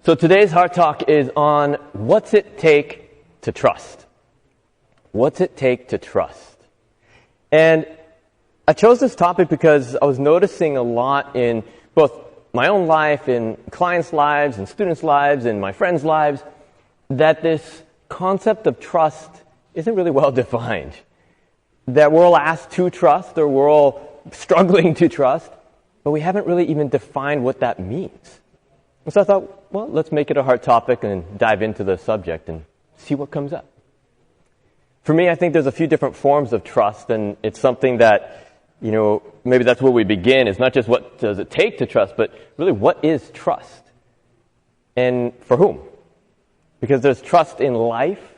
So today's Heart Talk is on what's it take to trust. What's it take to trust? And I chose this topic because I was noticing a lot in both my own life, in clients' lives, and students' lives, and my friends' lives, that this concept of trust isn't really well defined. That we're all asked to trust, or we're all struggling to trust, but we haven't really even defined what that means. And so I thought, well, let's make it a hard topic and dive into the subject and see what comes up. For me, I think there's a few different forms of trust, and it's something that, maybe that's where we begin. It's not just what does it take to trust, but really what is trust? And for whom? Because there's trust in life,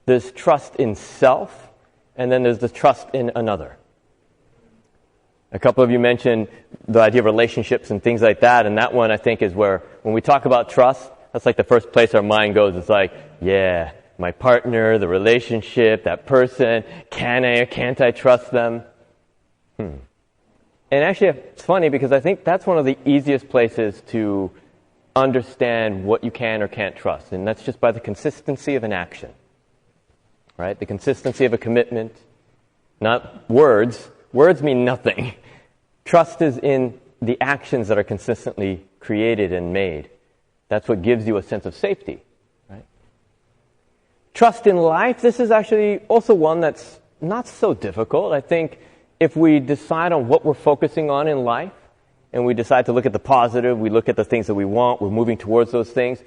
there's trust in self, and then there's the trust in another. A couple of you mentioned the idea of relationships and things like that, and that one I think is where, when we talk about trust, that's like the first place our mind goes. It's like, yeah, my partner, the relationship, that person, can I or can't I trust them? And actually, it's funny because I think that's one of the easiest places to understand what you can or can't trust, and that's just by the consistency of an action, right? The consistency of a commitment, not words. Words mean nothing. Trust is in the actions that are consistently created and made. That's what gives you a sense of safety, right? Trust in life, this is actually also one that's not so difficult. I think if we decide on what we're focusing on in life, and we decide to look at the positive, we look at the things that we want, we're moving towards those things,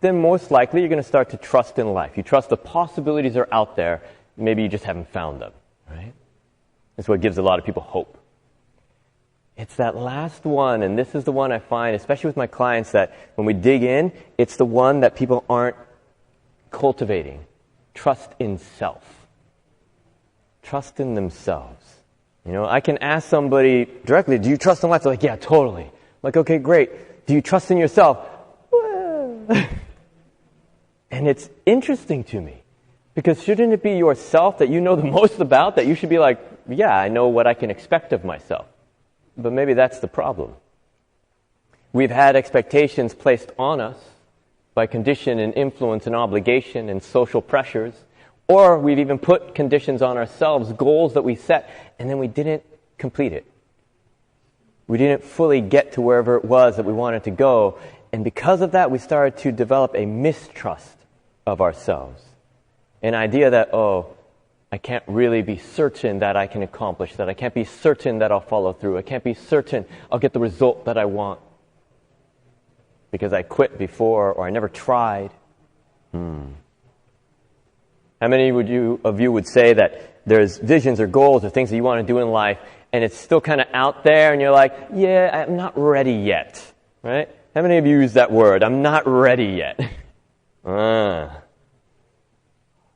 then most likely you're going to start to trust in life. You trust the possibilities are out there. Maybe you just haven't found them, right? That's what gives a lot of people hope. It's that last one, and this is the one I find, especially with my clients, that when we dig in, it's the one that people aren't cultivating. Trust in self. Trust in themselves. I can ask somebody directly, do you trust in life? They're like, yeah, totally. I'm like, okay, great. Do you trust in yourself? Well. And it's interesting to me, because shouldn't it be yourself that you know the most about, that you should be like, yeah, I know what I can expect of myself. But maybe that's the problem. We've had expectations placed on us by condition and influence and obligation and social pressures, or we've even put conditions on ourselves, goals that we set, and then we didn't complete it. We didn't fully get to wherever it was that we wanted to go, and because of that, we started to develop a mistrust of ourselves. An idea that, I can't really be certain that I can accomplish that. I can't be certain that I'll follow through. I can't be certain I'll get the result that I want because I quit before or I never tried. How many of you would say that there's visions or goals or things that you want to do in life, and it's still kind of out there, and you're like, yeah, I'm not ready yet, right? How many of you use that word? I'm not ready yet.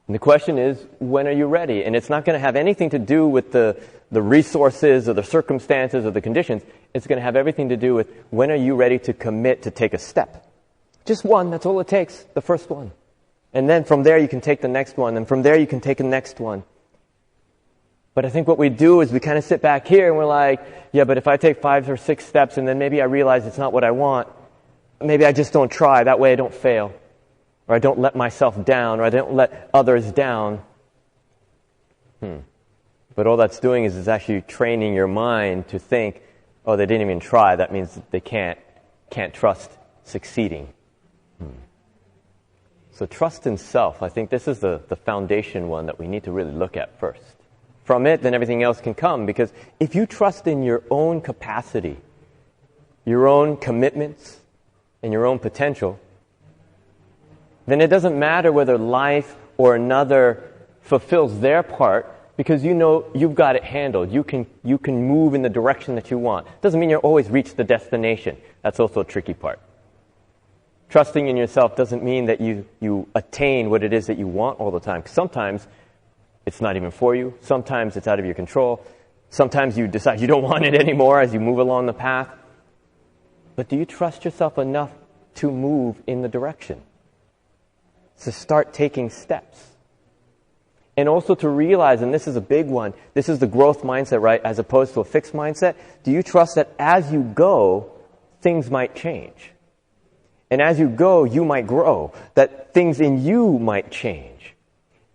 And the question is, when are you ready? And it's not going to have anything to do with the resources or the circumstances or the conditions. It's going to have everything to do with when are you ready to commit to take a step. Just one, that's all it takes, the first one. And then from there you can take the next one, and from there you can take the next one. But I think what we do is we kind of sit back here and we're like, yeah, but if I take 5 or 6 steps and then maybe I realize it's not what I want, maybe I just don't try, that way I don't fail. Or I don't let myself down, or I don't let others down. But all that's doing is actually training your mind to think, oh, they didn't even try. That means they can't trust succeeding. So trust in self, I think this is the foundation one that we need to really look at first. From it, then everything else can come. Because if you trust in your own capacity, your own commitments, and your own potential, then it doesn't matter whether life or another fulfills their part, because you know you've got it handled. You can move in the direction that you want. Doesn't mean you'll always reach the destination. That's also a tricky part. Trusting in yourself doesn't mean that you attain what it is that you want all the time. Sometimes it's not even for you. Sometimes it's out of your control. Sometimes you decide you don't want it anymore as you move along the path. But do you trust yourself enough to move in the direction? To start taking steps. And also to realize, and this is a big one, this is the growth mindset, right, as opposed to a fixed mindset. Do you trust that as you go, things might change? And as you go, you might grow, that things in you might change.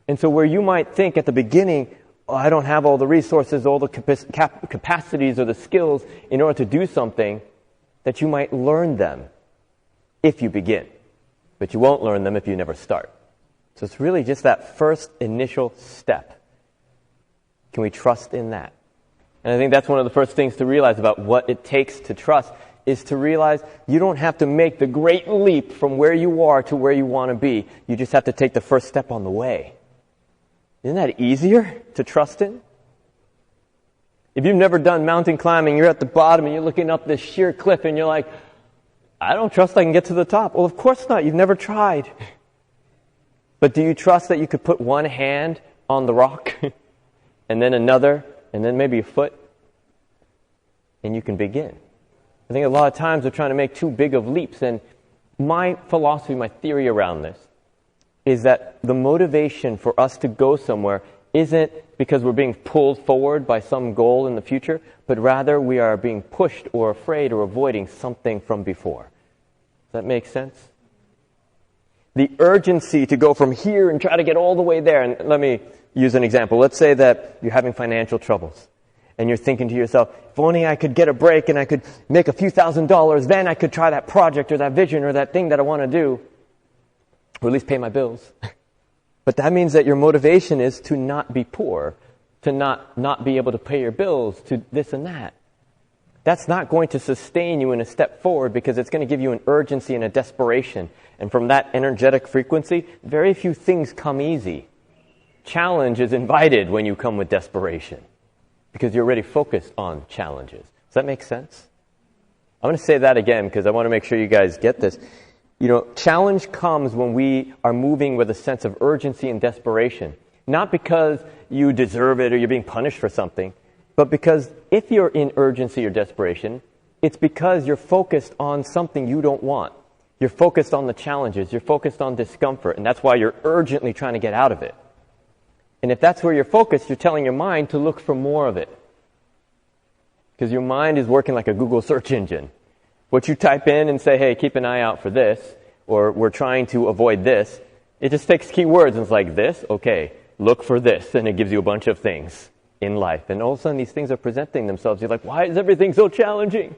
And so where you might think at the beginning, oh, I don't have all the resources, all the capacities or the skills in order to do something, that you might learn them if you begin. But you won't learn them if you never start. So it's really just that first initial step. Can we trust in that? And I think that's one of the first things to realize about what it takes to trust, is to realize you don't have to make the great leap from where you are to where you want to be. You just have to take the first step on the way. Isn't that easier to trust in? If you've never done mountain climbing, you're at the bottom and you're looking up this sheer cliff and you're like, I don't trust I can get to the top. Well, of course not. You've never tried. But do you trust that you could put one hand on the rock and then another and then maybe a foot and you can begin? I think a lot of times we're trying to make too big of leaps. And my philosophy, my theory around this is that the motivation for us to go somewhere isn't because we're being pulled forward by some goal in the future, but rather we are being pushed or afraid or avoiding something from before. Does that make sense? The urgency to go from here and try to get all the way there. And let me use an example. Let's say that you're having financial troubles and you're thinking to yourself, if only I could get a break and I could make a few $1,000s, then I could try that project or that vision or that thing that I want to do, or at least pay my bills. But that means that your motivation is to not be poor, to not be able to pay your bills, to this and that. That's not going to sustain you in a step forward because it's going to give you an urgency and a desperation. And from that energetic frequency, very few things come easy. Challenge is invited when you come with desperation because you're already focused on challenges. Does that make sense? I'm going to say that again because I want to make sure you guys get this. You know, challenge comes when we are moving with a sense of urgency and desperation. Not because you deserve it or you're being punished for something, but because if you're in urgency or desperation, it's because you're focused on something you don't want. You're focused on the challenges. You're focused on discomfort. And that's why you're urgently trying to get out of it. And if that's where you're focused, you're telling your mind to look for more of it. Because your mind is working like a Google search engine. What you type in and say, hey, keep an eye out for this, or we're trying to avoid this, it just takes keywords and it's like this, okay, look for this, and it gives you a bunch of things in life. And all of a sudden these things are presenting themselves. You're like, why is everything so challenging?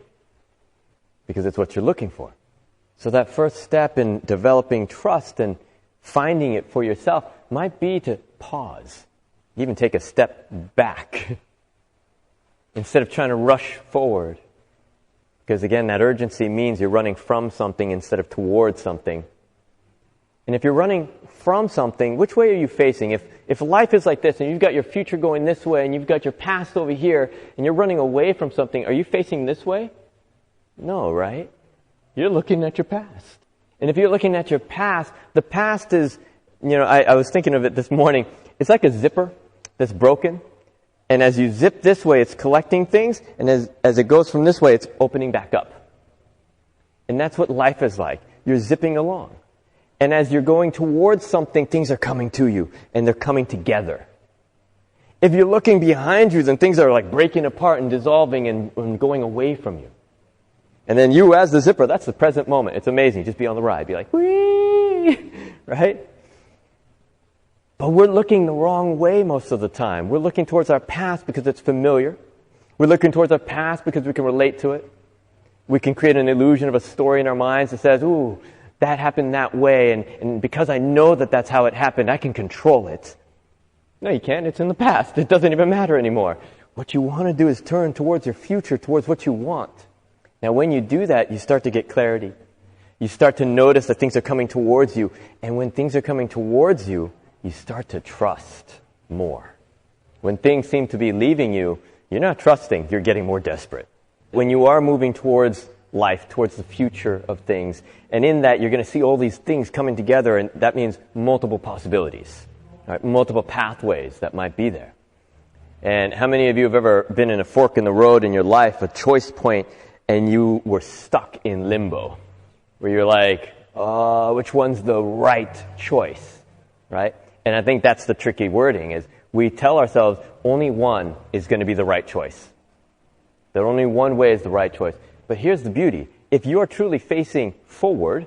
Because it's what you're looking for. So that first step in developing trust and finding it for yourself might be to pause, even take a step back instead of trying to rush forward. Because again, that urgency means you're running from something instead of towards something. And if you're running from something, which way are you facing? If life is like this and you've got your future going this way and you've got your past over here and you're running away from something, are you facing this way? No, right? You're looking at your past. And if you're looking at your past, the past is, I was thinking of it this morning. It's like a zipper that's broken. And as you zip this way, it's collecting things. And as it goes from this way, it's opening back up. And that's what life is like. You're zipping along. And as you're going towards something, things are coming to you. And they're coming together. If you're looking behind you, then things are like breaking apart and dissolving and going away from you. And then you, as the zipper, that's the present moment. It's amazing. Just be on the ride. Be like, whee! Right? But we're looking the wrong way most of the time. We're looking towards our past because it's familiar. We're looking towards our past because we can relate to it. We can create an illusion of a story in our minds that says, ooh, that happened that way, and because I know that that's how it happened, I can control it. No, you can't. It's in the past. It doesn't even matter anymore. What you want to do is turn towards your future, towards what you want. Now, when you do that, you start to get clarity. You start to notice that things are coming towards you. And when things are coming towards you, you start to trust more. When things seem to be leaving you, you're not trusting, you're getting more desperate. When you are moving towards life, towards the future of things, and in that you're going to see all these things coming together, and that means multiple possibilities, right? Multiple pathways that might be there. And how many of you have ever been in a fork in the road in your life, a choice point, and you were stuck in limbo, where you're like, which one's the right choice, right? And I think that's the tricky wording, is we tell ourselves only one is going to be the right choice. That only one way is the right choice. But here's the beauty. If you are truly facing forward,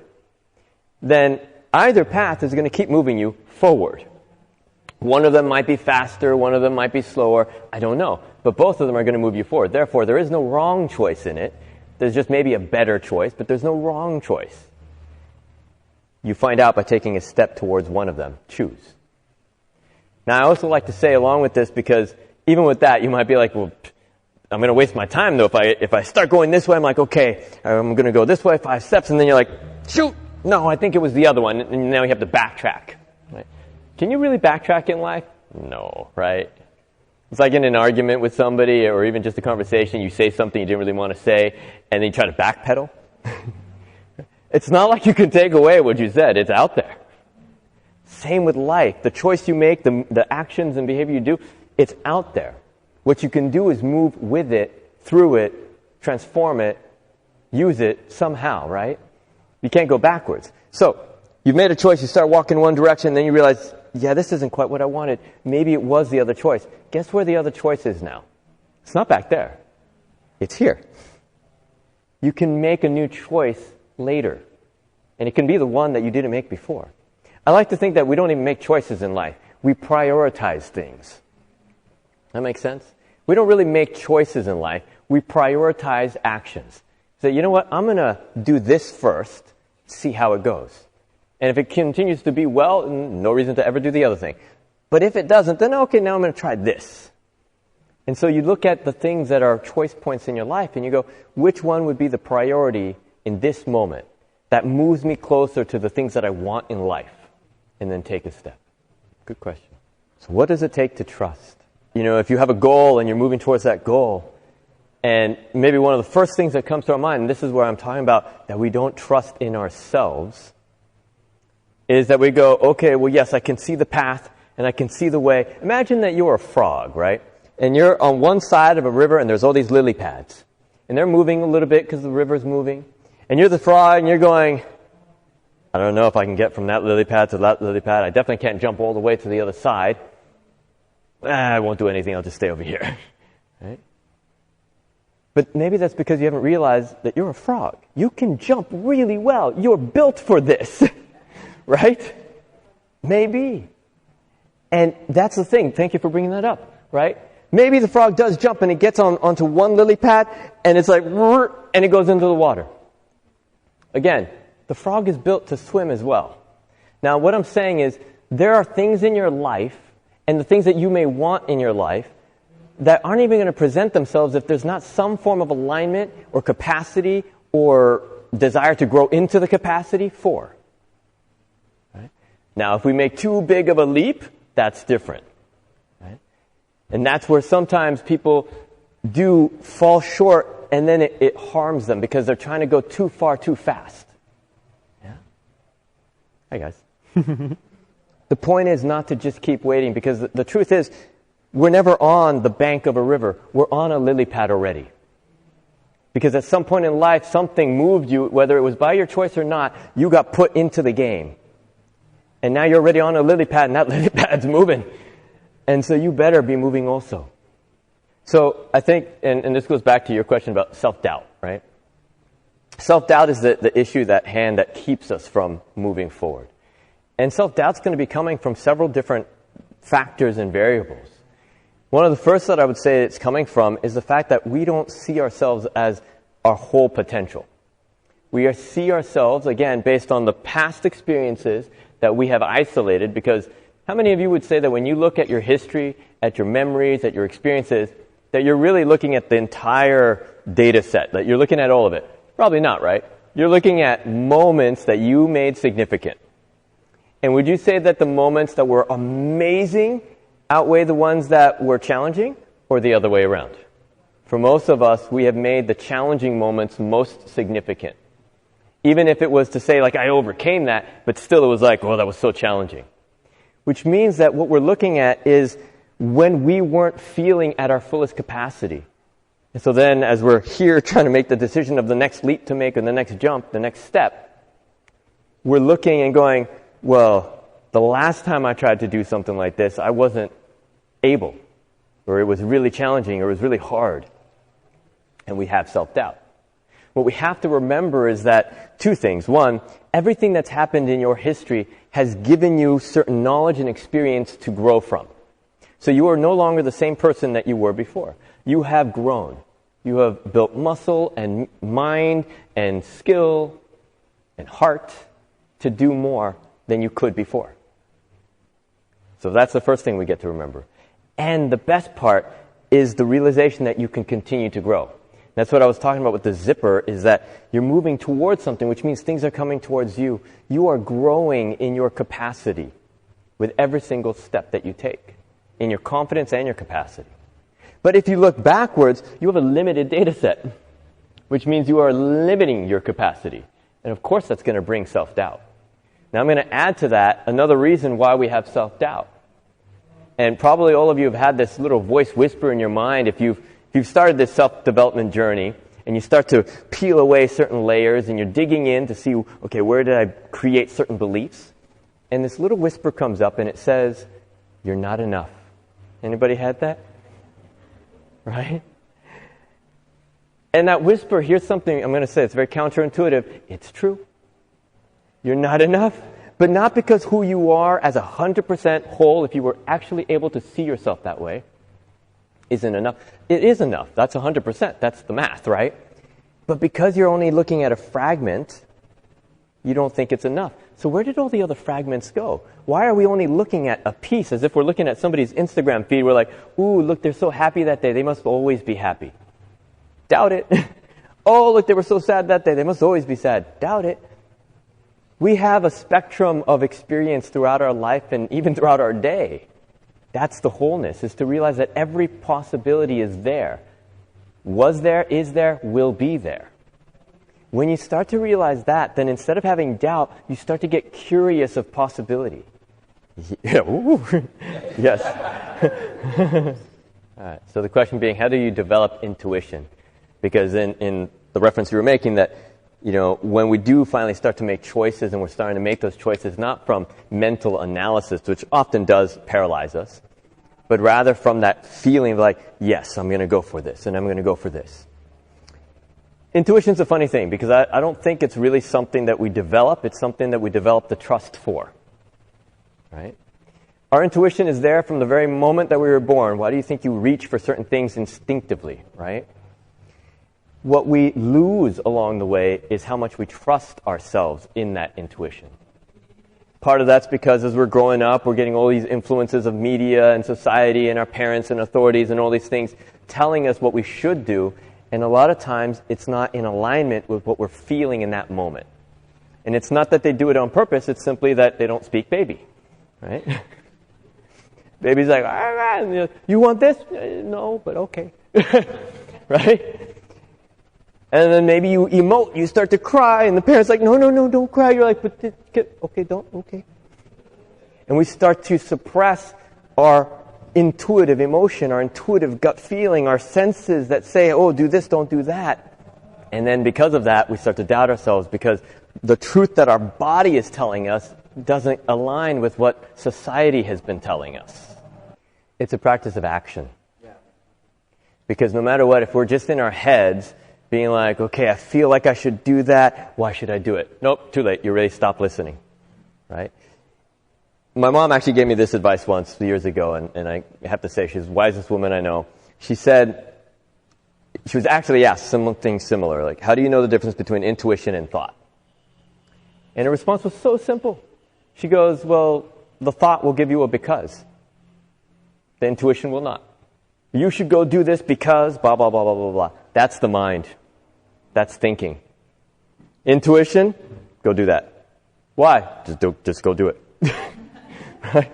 then either path is going to keep moving you forward. One of them might be faster, one of them might be slower, I don't know. But both of them are going to move you forward. Therefore, there is no wrong choice in it. There's just maybe a better choice, but there's no wrong choice. You find out by taking a step towards one of them. Choose. Now, I also like to say along with this, because even with that, you might be like, well, I'm going to waste my time, though. If I start going this way, I'm like, okay, I'm going to go this way, 5 steps, and then you're like, shoot, no, I think it was the other one, and now you have to backtrack. Right? Can you really backtrack in life? No, right? It's like in an argument with somebody, or even just a conversation, you say something you didn't really want to say, and then you try to backpedal. It's not like you can take away what you said. It's out there. Same with life. The choice you make, the actions and behavior you do, it's out there. What you can do is move with it, through it, transform it, use it somehow, right? You can't go backwards. So, you've made a choice, you start walking one direction, then you realize, yeah, this isn't quite what I wanted. Maybe it was the other choice. Guess where the other choice is now? It's not back there. It's here. You can make a new choice later. And it can be the one that you didn't make before. I like to think that we don't even make choices in life. We prioritize things. That makes sense? We don't really make choices in life. We prioritize actions. Say, you know what? I'm going to do this first, see how it goes. And if it continues to be well, no reason to ever do the other thing. But if it doesn't, then okay, now I'm going to try this. And so you look at the things that are choice points in your life and you go, which one would be the priority in this moment that moves me closer to the things that I want in life? And then take a step. Good question. So what does it take to trust? You know, if you have a goal and you're moving towards that goal, and maybe one of the first things that comes to our mind, and this is where I'm talking about that we don't trust in ourselves, is that we go, okay, well, yes, I can see the path and I can see the way. Imagine that you're a frog, right? And you're on one side of a river and there's all these lily pads. And they're moving a little bit because the river's moving. And you're the frog and you're going, I don't know if I can get from that lily pad to that lily pad. I definitely can't jump all the way to the other side. I won't do anything. I'll just stay over here. Right? But maybe that's because you haven't realized that you're a frog. You can jump really well. You're built for this. Right? Maybe. And that's the thing. Thank you for bringing that up. Right? Maybe the frog does jump and it gets onto one lily pad and it's like, and it goes into the water. Again, the frog is built to swim as well. Now, what I'm saying is there are things in your life and the things that you may want in your life that aren't even going to present themselves if there's not some form of alignment or capacity or desire to grow into the capacity for. Right? Now, if we make too big of a leap, that's different. Right? And that's where sometimes people do fall short and then it harms them because they're trying to go too far too fast. Yeah? Hi, guys. The point is not to just keep waiting because the truth is we're never on the bank of a river. We're on a lily pad already. Because at some point in life, something moved you, whether it was by your choice or not, you got put into the game. And now you're already on a lily pad, and that lily pad's moving. And so you better be moving also. So I think, and this goes back to your question about self-doubt, right? Self-doubt is the issue at hand that keeps us from moving forward. And self-doubt's going to be coming from several different factors and variables. One of the first that I would say it's coming from is the fact that we don't see ourselves as our whole potential. We see ourselves, again, based on the past experiences that we have isolated, because how many of you would say that when you look at your history, at your memories, at your experiences, that you're really looking at the entire data set, that you're looking at all of it? Probably not, right? You're looking at moments that you made significant. And would you say that the moments that were amazing outweigh the ones that were challenging, or the other way around? For most of us, we have made the challenging moments most significant. Even if it was to say, like, I overcame that, but still it was like, oh, that was so challenging. Which means that what we're looking at is when we weren't feeling at our fullest capacity. And so then, as we're here trying to make the decision of the next leap to make, or the next jump, the next step, we're looking and going, well, the last time I tried to do something like this, I wasn't able, or it was really challenging, or it was really hard. And we have self-doubt. What we have to remember is that two things. One, everything that's happened in your history has given you certain knowledge and experience to grow from. So you are no longer the same person that you were before. You have grown. You have built muscle and mind and skill and heart to do more than you could before. So that's the first thing we get to remember. And the best part is the realization that you can continue to grow. That's what I was talking about with the zipper, is that you're moving towards something, which means things are coming towards you. You are growing in your capacity with every single step that you take, in your confidence and your capacity. But if you look backwards, you have a limited data set, which means you are limiting your capacity. And of course, that's going to bring self-doubt. Now, I'm going to add to that another reason why we have self-doubt. And probably all of you have had this little voice whisper in your mind. If you've started this self-development journey and you start to peel away certain layers and you're digging in to see, okay, where did I create certain beliefs? And this little whisper comes up and it says, you're not enough. Anybody had that? Right? And that whisper, here's something I'm going to say, it's very counterintuitive. It's true. You're not enough. But not because who you are as 100% whole, if you were actually able to see yourself that way, isn't enough. It is enough. That's 100%. That's the math, right? But because you're only looking at a fragment, you don't think it's enough. So where did all the other fragments go? Why are we only looking at a piece, as if we're looking at somebody's Instagram feed? We're like, ooh, look, they're so happy that day. They must always be happy. Doubt it. Oh, look, they were so sad that day. They must always be sad. Doubt it. We have a spectrum of experience throughout our life and even throughout our day. That's the wholeness, is to realize that every possibility is there. Was there, is there, will be there. When you start to realize that, then instead of having doubt, you start to get curious of possibility. Yeah, ooh. Yes. All right, so the question being, how do you develop intuition? Because in the reference you were making, that when we do finally start to make choices, and we're starting to make those choices not from mental analysis, which often does paralyze us, but rather from that feeling of like, yes, I'm going to go for this, and I'm going to go for this. Intuition's a funny thing, because I don't think it's really something that we develop. It's something that we develop the trust for. Right? Our intuition is there from the very moment that we were born. Why do you think you reach for certain things instinctively, right? What we lose along the way is how much we trust ourselves in that intuition. Part of that's because as we're growing up, we're getting all these influences of media and society and our parents and authorities and all these things telling us what we should do. And a lot of times, it's not in alignment with what we're feeling in that moment. And it's not that they do it on purpose. It's simply that they don't speak baby. Right? Baby's like, you want this? No, but okay. Right? And then maybe you emote, you start to cry, and the parent's like, no, don't cry. You're like, but okay, don't, okay. And we start to suppress our intuitive emotion, our intuitive gut feeling, our senses that say, oh, do this, don't do that. And then because of that, we start to doubt ourselves, because the truth that our body is telling us doesn't align with what society has been telling us. It's a practice of action. Yeah. Because no matter what, if we're just in our heads being like, okay, I feel like I should do that, why should I do it? Nope, too late. You really stop listening. Right? My mom actually gave me this advice once years ago, and I have to say she's the wisest woman I know. She said, she was actually asked something similar, like, how do you know the difference between intuition and thought? And her response was so simple. She goes, well, the thought will give you a because. The intuition will not. You should go do this because blah, blah, blah, blah, blah, blah. That's the mind. That's thinking. Intuition, go do that. Why? Just go do it. Right?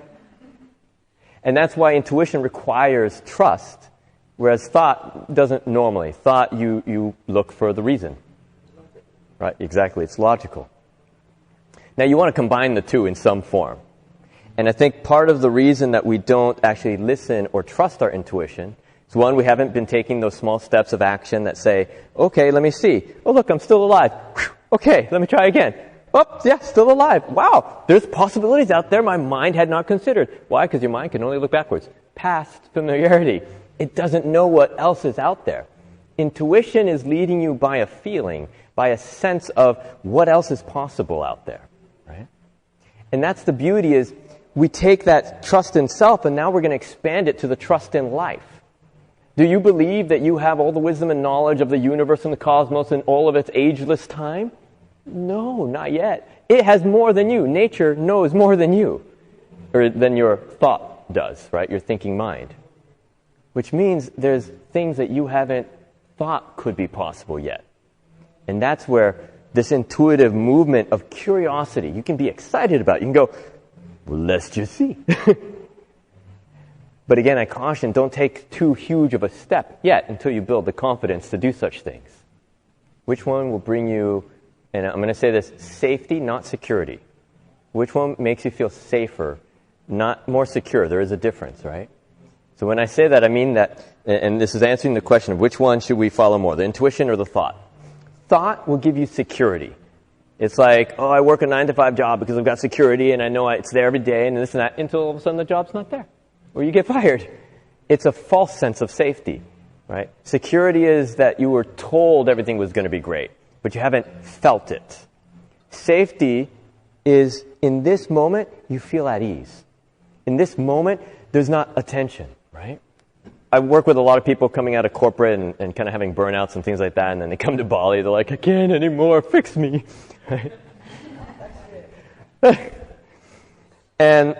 And that's why intuition requires trust, whereas thought doesn't normally. Thought, you look for the reason. Right? Exactly. It's logical. Now, you want to combine the two in some form. And I think part of the reason that we don't actually listen or trust our intuition is, one, we haven't been taking those small steps of action that say, okay, let me see. Oh, look, I'm still alive. Okay, let me try again. Oh, yeah, still alive. Wow, there's possibilities out there my mind had not considered. Why? Because your mind can only look backwards. Past familiarity. It doesn't know what else is out there. Intuition is leading you by a feeling, by a sense of what else is possible out there, right? And that's the beauty is we take that trust in self and now we're going to expand it to the trust in life. Do you believe that you have all the wisdom and knowledge of the universe and the cosmos in all of its ageless time? No, not yet. It has more than you. Nature knows more than you, or than your thought does, right? Your thinking mind. Which means there's things that you haven't thought could be possible yet. And that's where this intuitive movement of curiosity, you can be excited about. You can go, well, let's just see. But again, I caution, don't take too huge of a step yet until you build the confidence to do such things. Which one will bring you, and I'm going to say this, safety, not security. Which one makes you feel safer, not more secure? There is a difference, right? So when I say that, I mean that, and this is answering the question of which one should we follow more, the intuition or the thought? Thought will give you security. It's like, oh, I work a 9-to-5 job because I've got security and I know it's there every day and this and that, until all of a sudden the job's not there. Or you get fired. It's a false sense of safety, right? Security is that you were told everything was going to be great, but you haven't felt it. Safety is, in this moment, you feel at ease. In this moment, there's not a tension, right? I work with a lot of people coming out of corporate and kind of having burnouts and things like that, and then they come to Bali, they're like, I can't anymore, fix me. Right? And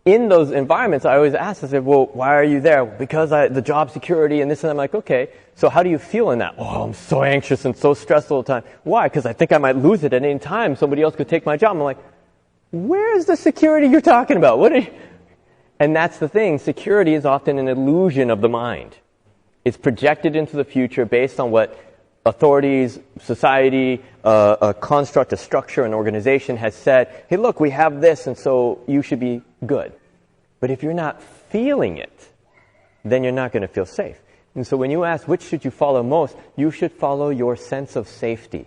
in those environments, I always ask, I say, well, why are you there? Because the job security and this and that. I'm like, okay, so how do you feel in that? Oh, I'm so anxious and so stressed all the time. Why? Because I think I might lose it at any time. Somebody else could take my job. I'm like, where's the security you're talking about? And that's the thing. Security is often an illusion of the mind. It's projected into the future based on what authorities, society, a construct, a structure, an organization has said, hey, look, we have this, and so you should be good. But if you're not feeling it, then you're not going to feel safe. And so when you ask which should you follow most, you should follow your sense of safety.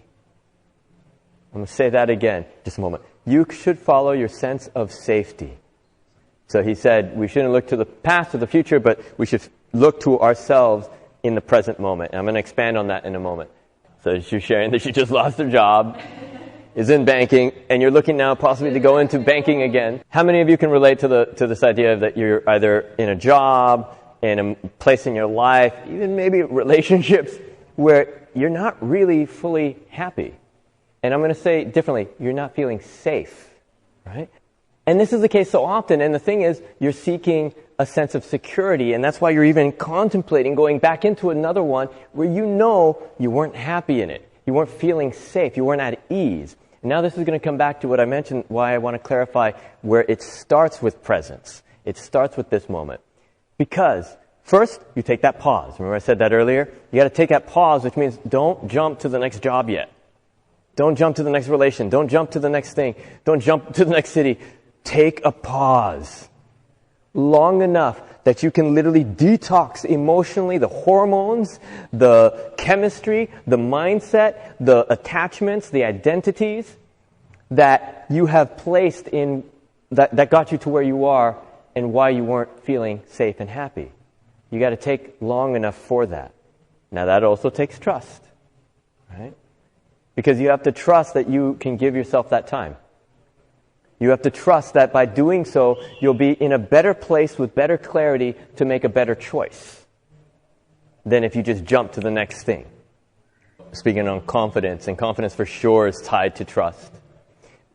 I'm going to say that again, just a moment. You should follow your sense of safety. So he said we shouldn't look to the past or the future, but we should look to ourselves in the present moment. And I'm going to expand on that in a moment. So she's sharing that she just lost her job, is in banking, and you're looking now possibly to go into banking again. How many of you can relate to this idea that you're either in a job, in a place in your life, even maybe relationships, where you're not really fully happy? And I'm going to say differently, you're not feeling safe, right? And this is the case so often, and the thing is, you're seeking a sense of security, and that's why you're even contemplating going back into another one where you know you weren't happy in it. You weren't feeling safe. You weren't at ease. And now this is going to come back to what I mentioned, why I want to clarify where it starts with presence. It starts with this moment. Because first, you take that pause. Remember I said that earlier? You got to take that pause, which means don't jump to the next job yet. Don't jump to the next relation. Don't jump to the next thing. Don't jump to the next city. Take a pause long enough that you can literally detox emotionally the hormones, the chemistry, the mindset, the attachments, the identities that you have placed in, that got you to where you are and why you weren't feeling safe and happy. You got to take long enough for that. Now that also takes trust, right? Because you have to trust that you can give yourself that time. You have to trust that by doing so, you'll be in a better place with better clarity to make a better choice than if you just jump to the next thing. Speaking on confidence, and confidence for sure is tied to trust.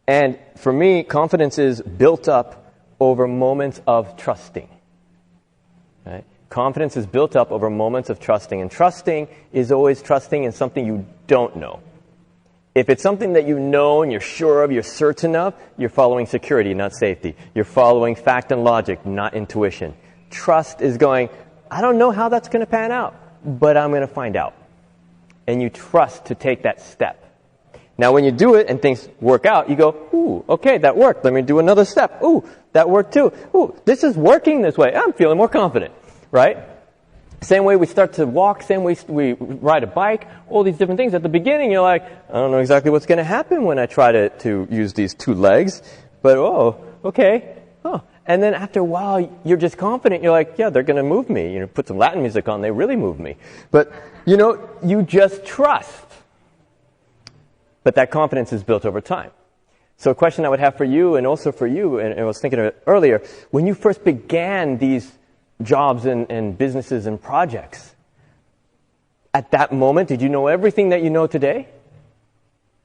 And for me, confidence is built up over moments of trusting. Right? Confidence is built up over moments of trusting. And trusting is always trusting in something you don't know. If it's something that you know and you're sure of, you're certain of, you're following security, not safety. You're following fact and logic, not intuition. Trust is going, I don't know how that's going to pan out, but I'm going to find out. And you trust to take that step. Now, when you do it and things work out, you go, ooh, okay, that worked. Let me do another step. Ooh, that worked too. Ooh, this is working this way. I'm feeling more confident, right? Same way we start to walk, same way we ride a bike, all these different things. At the beginning, you're like, I don't know exactly what's going to happen when I try to use these two legs, but oh, okay. Oh. And then after a while, you're just confident. You're like, yeah, they're going to move me. Put some Latin music on, they really move me. But, you just trust. But that confidence is built over time. So a question I would have for you and also for you, and I was thinking of it earlier, when you first began these jobs and businesses and projects, at that moment, did you know everything that you know today?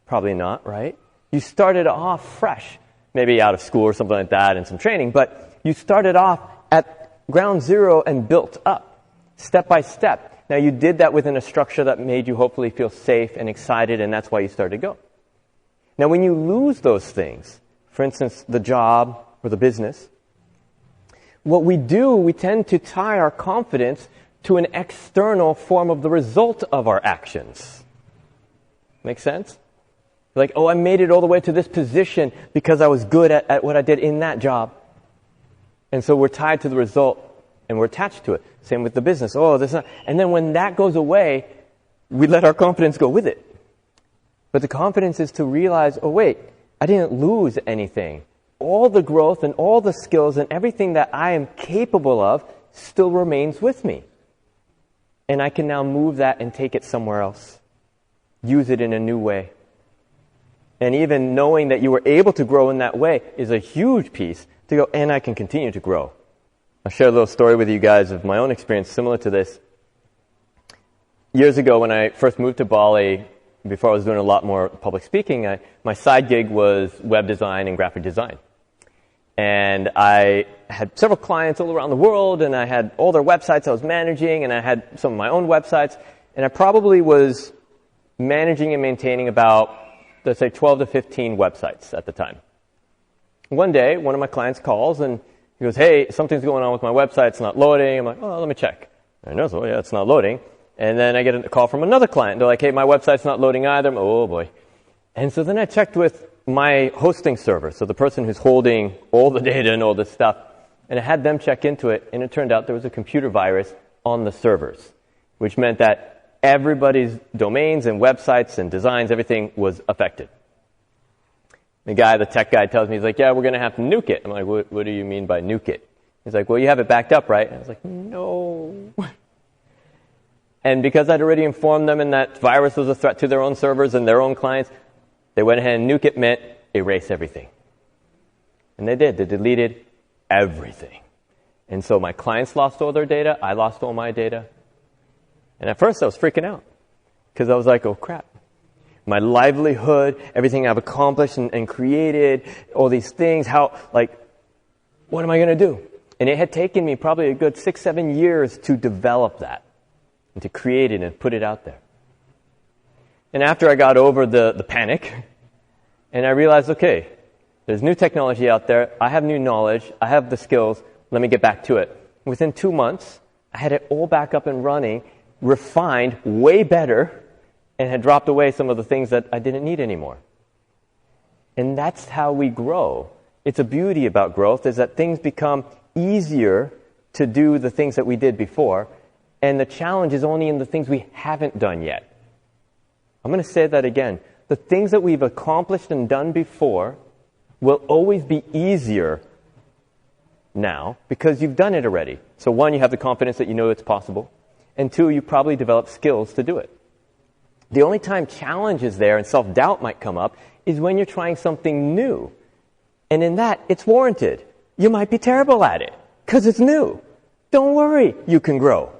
Probably not, right? You started off fresh, maybe out of school or something like that and some training, but you started off at ground zero and built up, step by step. Now, you did that within a structure that made you hopefully feel safe and excited, and that's why you started to go. Now, when you lose those things, for instance, the job or the business, what we do, we tend to tie our confidence to an external form of the result of our actions. Make sense? Like, oh, I made it all the way to this position because I was good at what I did in that job. And so we're tied to the result and we're attached to it. Same with the business. Oh, this is not. And then when that goes away, we let our confidence go with it. But the confidence is to realize, oh, wait, I didn't lose anything. All the growth and all the skills and everything that I am capable of still remains with me. And I can now move that and take it somewhere else. Use it in a new way. And even knowing that you were able to grow in that way is a huge piece to go, and I can continue to grow. I'll share a little story with you guys of my own experience similar to this. Years ago, when I first moved to Bali, before I was doing a lot more public speaking, my side gig was web design and graphic design. And I had several clients all around the world, and I had all their websites I was managing, and I had some of my own websites, and I probably was managing and maintaining about, let's say, 12 to 15 websites at the time. One day, one of my clients calls, and he goes, hey, something's going on with my website, it's not loading. I'm like, oh, let me check. I know, so yeah, it's not loading. And then I get a call from another client. They're like, hey, my website's not loading either. Oh, boy. And so then I checked with my hosting server, so the person who's holding all the data and all this stuff, and I had them check into it, and it turned out there was a computer virus on the servers, which meant that everybody's domains and websites and designs, everything was affected. The tech guy tells me, he's like, yeah, we're going to have to nuke it. I'm like, what do you mean by nuke it? He's like, well, you have it backed up, right? And I was like, no. And because I'd already informed them and that virus was a threat to their own servers and their own clients, they went ahead and nuke it meant erase everything. And they did. They deleted everything. And so my clients lost all their data. I lost all my data. And at first I was freaking out because I was like, oh, crap. My livelihood, everything I've accomplished and created, all these things, what am I going to do? And it had taken me probably a good 6-7 years to develop that and to create it and put it out there. And after I got over the panic, and I realized, okay, there's new technology out there, I have new knowledge, I have the skills, let me get back to it. Within 2 months, I had it all back up and running, refined, way better, and had dropped away some of the things that I didn't need anymore. And that's how we grow. It's a beauty about growth, is that things become easier to do the things that we did before, and the challenge is only in the things we haven't done yet. I'm going to say that again. The things that we've accomplished and done before will always be easier now because you've done it already. So one, you have the confidence that you know it's possible, and two, you probably developed skills to do it. The only time challenge is there and self-doubt might come up is when you're trying something new. And in that, it's warranted. You might be terrible at it because it's new. Don't worry, you can grow.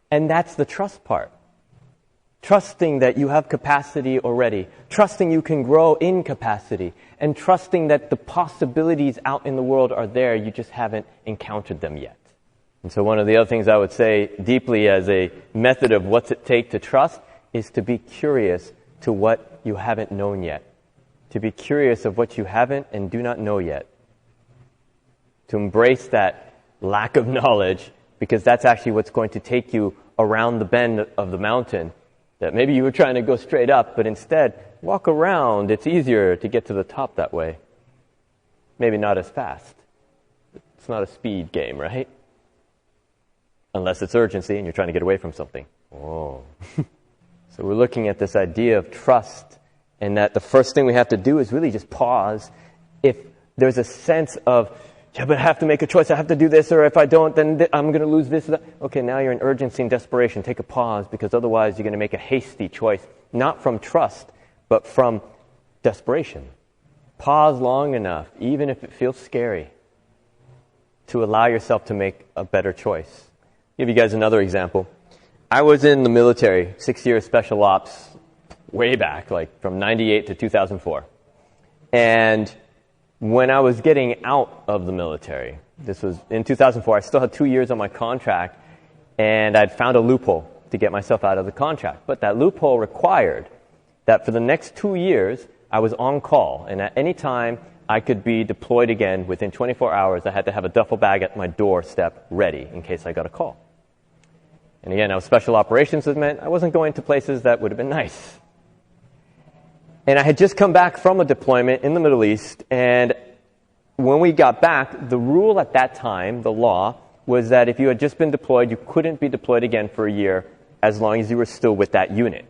And that's the trust part. Trusting that you have capacity already. Trusting you can grow in capacity. And trusting that the possibilities out in the world are there, you just haven't encountered them yet. And so one of the other things I would say deeply as a method of what's it take to trust is to be curious to what you haven't known yet. To be curious of what you haven't and do not know yet. To embrace that lack of knowledge, because that's actually what's going to take you around the bend of the mountain. That maybe you were trying to go straight up, but instead, walk around. It's easier to get to the top that way. Maybe not as fast. It's not a speed game, right? Unless it's urgency and you're trying to get away from something. Oh. So we're looking at this idea of trust, and that the first thing we have to do is really just pause. If there's a sense of Yeah, but I have to make a choice. I have to do this, or if I don't, then I'm going to lose this or that. Okay, now you're in urgency and desperation. Take a pause, because otherwise you're going to make a hasty choice, not from trust, but from desperation. Pause long enough, even if it feels scary, to allow yourself to make a better choice. I'll give you guys another example. I was in the military, 6 years special ops, way back, like from 98 to 2004. And when I was getting out of the military, this was in 2004, I still had 2 years on my contract, and I'd found a loophole to get myself out of the contract. But that loophole required that for the next 2 years, I was on call, and at any time I could be deployed again within 24 hours. I had to have a duffel bag at my doorstep ready in case I got a call. And again, I was special operations, which meant I wasn't going to places that would have been nice. And I had just come back from a deployment in the Middle East, and when we got back, the rule at that time, the law, was that if you had just been deployed, you couldn't be deployed again for a year as long as you were still with that unit.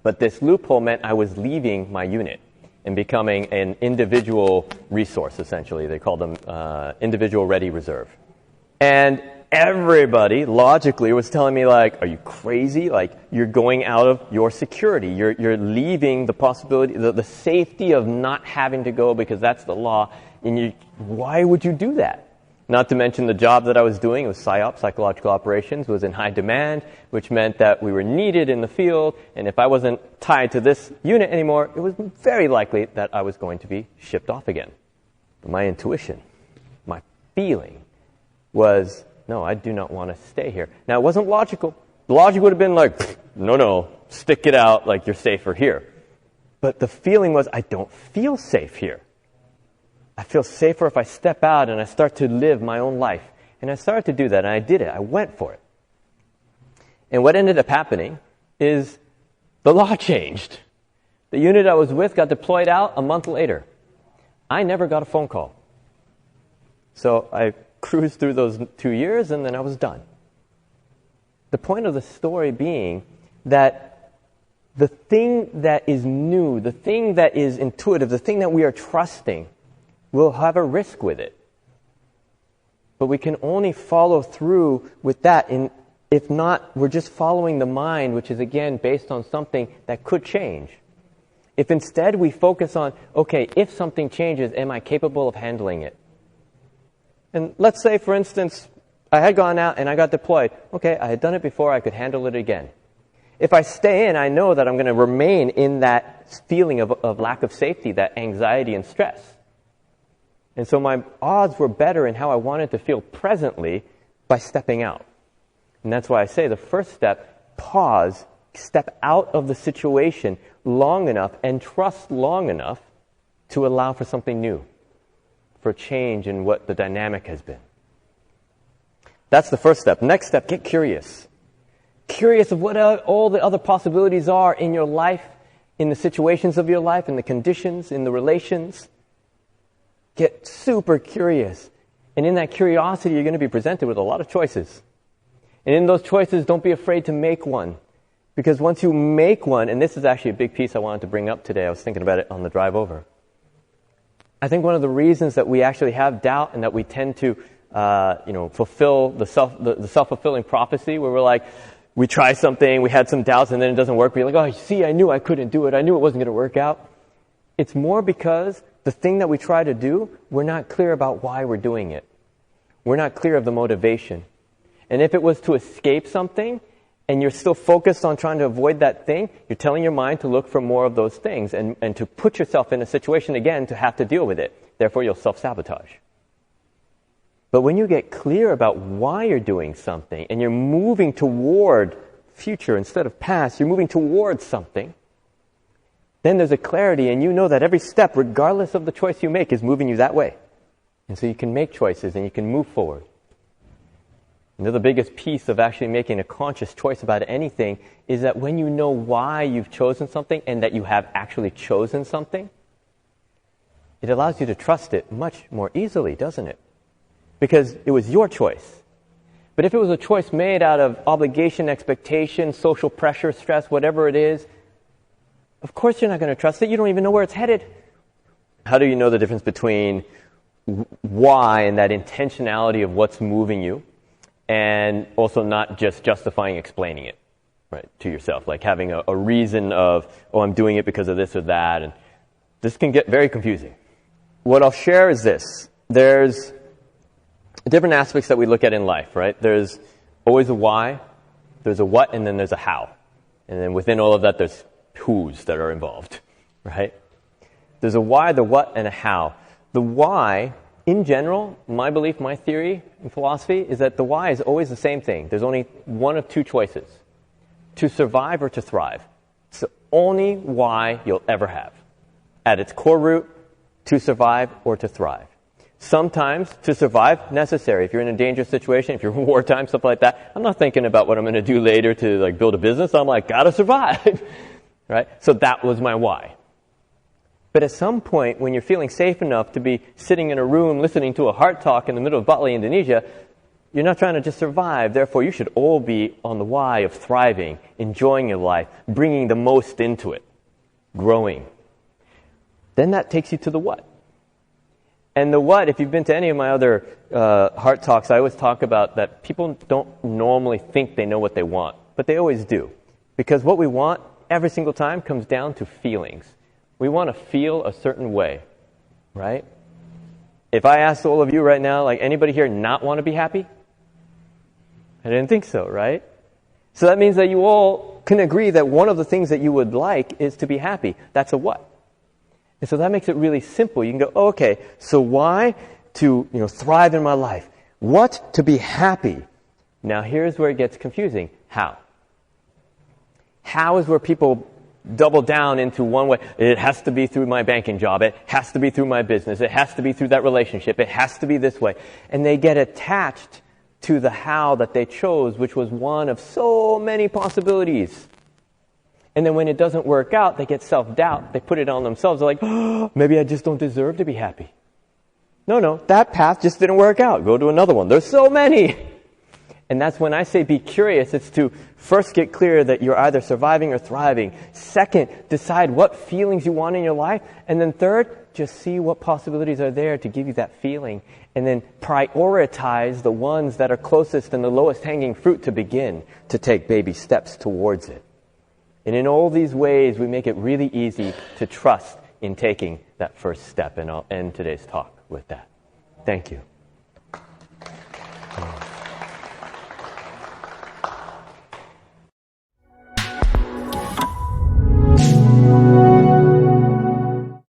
But this loophole meant I was leaving my unit and becoming an individual resource, essentially. They called them individual ready reserve. And everybody logically was telling me, like, are you crazy? Like, you're going out of your security. You're leaving the possibility, the safety of not having to go because that's the law. And why would you do that? Not to mention the job that I was doing, it was PSYOP, psychological operations, was in high demand, which meant that we were needed in the field. And if I wasn't tied to this unit anymore, it was very likely that I was going to be shipped off again. But my intuition, my feeling was, no, I do not want to stay here. Now, it wasn't logical. The logic would have been like, no, stick it out, like you're safer here. But the feeling was, I don't feel safe here. I feel safer if I step out and I start to live my own life. And I started to do that, and I did it. I went for it. And what ended up happening is the law changed. The unit I was with got deployed out a month later. I never got a phone call. So I cruised through those 2 years, and then I was done. The point of the story being that the thing that is new, the thing that is intuitive, the thing that we are trusting, will have a risk with it. But we can only follow through with that. And if not, we're just following the mind, which is, again, based on something that could change. If instead we focus on, okay, if something changes, am I capable of handling it? And let's say, for instance, I had gone out and I got deployed. Okay, I had done it before, I could handle it again. If I stay in, I know that I'm going to remain in that feeling of lack of safety, that anxiety and stress. And so my odds were better in how I wanted to feel presently by stepping out. And that's why I say the first step, pause, step out of the situation long enough and trust long enough to allow for something new, for change in what the dynamic has been. That's the first step. Next step, get curious. Curious of what all the other possibilities are in your life, in the situations of your life, in the conditions, in the relations. Get super curious. And in that curiosity, you're going to be presented with a lot of choices. And in those choices, don't be afraid to make one. Because once you make one, and this is actually a big piece I wanted to bring up today. I was thinking about it on the drive over. I think one of the reasons that we actually have doubt and that we tend to fulfill the self-fulfilling prophecy where we're like, we try something, we had some doubts, and then it doesn't work. We're like, oh, see, I knew I couldn't do it. I knew it wasn't going to work out. It's more because the thing that we try to do, we're not clear about why we're doing it. We're not clear of the motivation. And if it was to escape something, and you're still focused on trying to avoid that thing, you're telling your mind to look for more of those things and to put yourself in a situation again to have to deal with it. Therefore, you'll self-sabotage. But when you get clear about why you're doing something and you're moving toward future instead of past, you're moving towards something, then there's a clarity and you know that every step, regardless of the choice you make, is moving you that way. And so you can make choices and you can move forward. And the biggest piece of actually making a conscious choice about anything is that when you know why you've chosen something and that you have actually chosen something, it allows you to trust it much more easily, doesn't it? Because it was your choice. But if it was a choice made out of obligation, expectation, social pressure, stress, whatever it is, of course you're not going to trust it. You don't even know where it's headed. How do you know the difference between why and that intentionality of what's moving you, and also not just justifying explaining it, right, to yourself, like having a reason of, oh, I'm doing it because of this or that, and this can get very confusing. What I'll share is this. There's different aspects that we look at in life, right? There's always a why, there's a what, and then there's a how. And then within all of that, there's who's that are involved, right? There's a why, the what, and a how. The why, in general, my belief, my theory in philosophy, is that the why is always the same thing. There's only one of two choices: to survive or to thrive. It's the only why you'll ever have. At its core root, to survive or to thrive. Sometimes, to survive, necessary. If you're in a dangerous situation, if you're in wartime, stuff like that, I'm not thinking about what I'm going to do later to like build a business. I'm like, gotta survive, right? So that was my why. But at some point, when you're feeling safe enough to be sitting in a room listening to a heart talk in the middle of Bali, Indonesia, you're not trying to just survive. Therefore, you should all be on the why of thriving, enjoying your life, bringing the most into it, growing. Then that takes you to the what. And the what, if you've been to any of my other heart talks, I always talk about that people don't normally think they know what they want, but they always do. Because what we want every single time comes down to feelings. We want to feel a certain way, right? If I asked all of you right now, like anybody here not want to be happy? I didn't think so, right? So that means that you all can agree that one of the things that you would like is to be happy. That's a what. And so that makes it really simple. You can go, oh, okay, so why? To thrive in my life. What? To be happy. Now here's where it gets confusing. How? How is where people double down into one way. It has to be through my banking job. It has to be through my business. It has to be through that relationship. It has to be this way. And they get attached to the how that they chose, which was one of so many possibilities. And then when it doesn't work out, they get self-doubt. They put it on themselves. They're like, oh, maybe I just don't deserve to be happy. No, that path just didn't work out. Go to another one. There's so many. And that's when I say be curious. It's to first get clear that you're either surviving or thriving. Second, decide what feelings you want in your life. And then third, just see what possibilities are there to give you that feeling. And then prioritize the ones that are closest and the lowest hanging fruit to begin to take baby steps towards it. And in all these ways, we make it really easy to trust in taking that first step. And I'll end today's talk with that. Thank you.